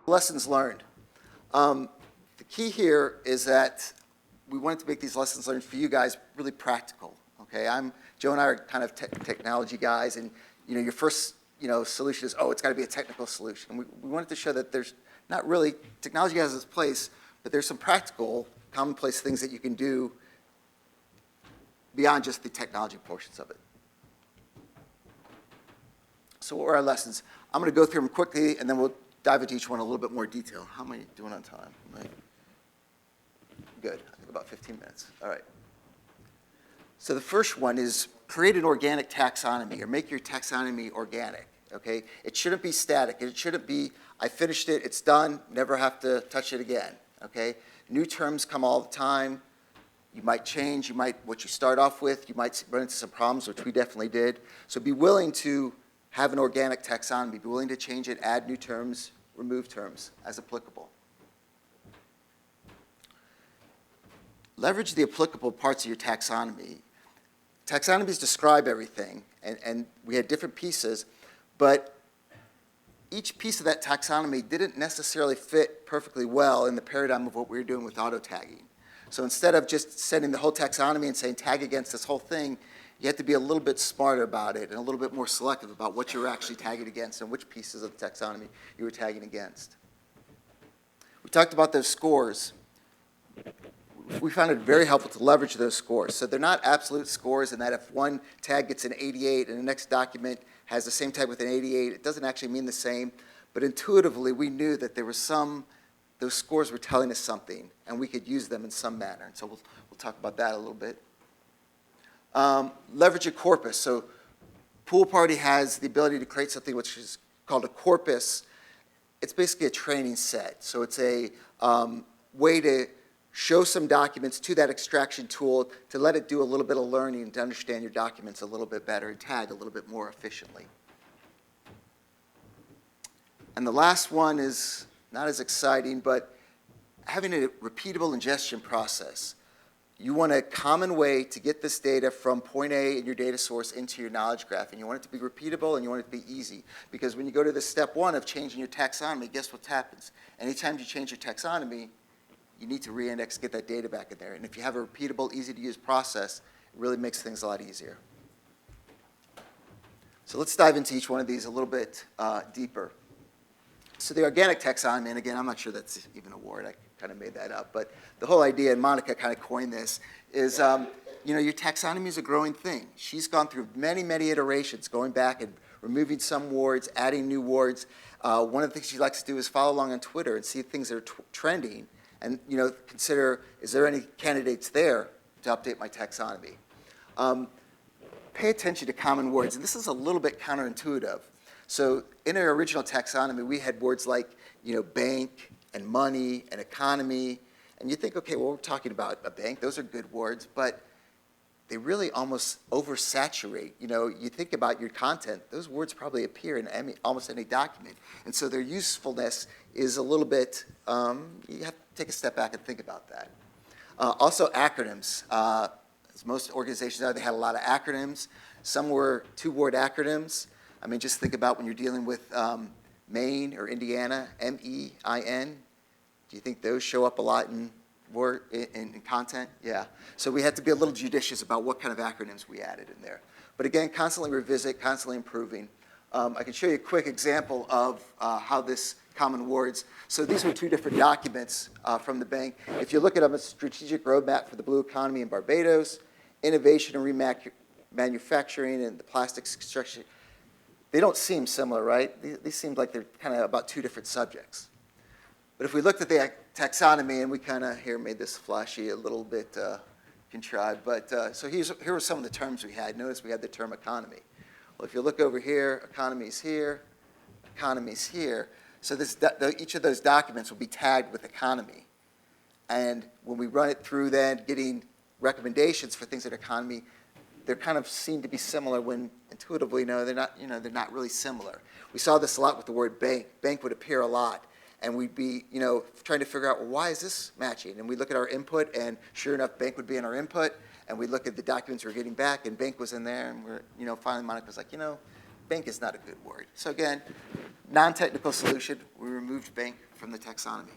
Lessons learned. The key here is that we wanted to make these lessons learned for you guys really practical. Okay, Joe and I are kind of technology guys, and your first solution is, oh, it's got to be a technical solution. We wanted to show that there's not really, technology has its place, but there's some practical, commonplace things that you can do beyond just the technology portions of it. So what were our lessons? I'm going to go through them quickly, and then we'll dive into each one in a little bit more detail. How am I doing on time? Good. I think about 15 minutes. All right. So the first one is create an organic taxonomy, or make your taxonomy organic. Okay? It shouldn't be static. It shouldn't be, I finished it, it's done, never have to touch it again. Okay? New terms come all the time. You might change. What you start off with, you might run into some problems, which we definitely did. So be willing to have an organic taxonomy. Be willing to change it, add new terms, remove terms as applicable. Leverage the applicable parts of your taxonomy. Taxonomies describe everything, and we had different pieces, but each piece of that taxonomy didn't necessarily fit perfectly well in the paradigm of what we were doing with auto-tagging. So instead of just sending the whole taxonomy and saying tag against this whole thing, you have to be a little bit smarter about it and a little bit more selective about what you're actually tagging against and which pieces of the taxonomy you were tagging against. We talked about those scores. We found it very helpful to leverage those scores. So they're not absolute scores in that if one tag gets an 88 and the next document has the same tag with an 88, it doesn't actually mean the same. But intuitively, we knew that there was those scores were telling us something, and we could use them in some manner. And so we'll talk about that a little bit. Leverage a corpus. So Pool Party has the ability to create something which is called a corpus. It's basically a training set. So it's a way to show some documents to that extraction tool to let it do a little bit of learning to understand your documents a little bit better and tag a little bit more efficiently. And the last one is not as exciting, but having a repeatable ingestion process. You want a common way to get this data from point A in your data source into your knowledge graph, and you want it to be repeatable and you want it to be easy. Because when you go to the step one of changing your taxonomy, guess what happens? Anytime you change your taxonomy, you need to reindex, get that data back in there. And if you have a repeatable, easy-to-use process, it really makes things a lot easier. So let's dive into each one of these a little bit deeper. So the organic taxonomy, and again, I'm not sure that's even a word. I kind of made that up. But the whole idea, and Monica kind of coined this, is your taxonomy is a growing thing. She's gone through many, many iterations, going back and removing some words, adding new words. One of the things she likes to do is follow along on Twitter and see things that are trending, and consider, is there any candidates there to update my taxonomy? Pay attention to common words, and this is a little bit counterintuitive. So in our original taxonomy, we had words like bank and money and economy, and you think, okay, well, we're talking about a bank. Those are good words, but they really almost oversaturate. You think about your content, those words probably appear in almost any document, and so their usefulness is a little bit, you have to take a step back and think about that. Also acronyms. As most organizations are, they had a lot of acronyms. Some were two-word acronyms. I mean, just think about when you're dealing with Maine or Indiana, MEIN. Do you think those show up a lot in content? Yeah. So we had to be a little judicious about what kind of acronyms we added in there. But again, constantly revisit, constantly improving. I can show you a quick example of how this common words. So these are two different documents from the bank. If you look at them, a strategic roadmap for the blue economy in Barbados, innovation and remanufacturing and the plastics construction. They don't seem similar, right? These seem like they're kind of about two different subjects. But if we looked at the taxonomy, and we kind of here made this flashy, a little bit contrived, but so here were some of the terms we had. Notice we had the term economy. Well, if you look over here, economy's here, economy's here. So each of those documents will be tagged with economy. And when we run it through then, getting recommendations for things in economy, they kind of seem to be similar when intuitively, no, they're not really similar. We saw this a lot with the word bank. Bank would appear a lot. And we'd be, trying to figure out, well, why is this matching? And we look at our input, and sure enough, bank would be in our input. And we look at the documents we're getting back, and bank was in there. And finally Monica was like, bank is not a good word. So again, non-technical solution, we removed bank from the taxonomy.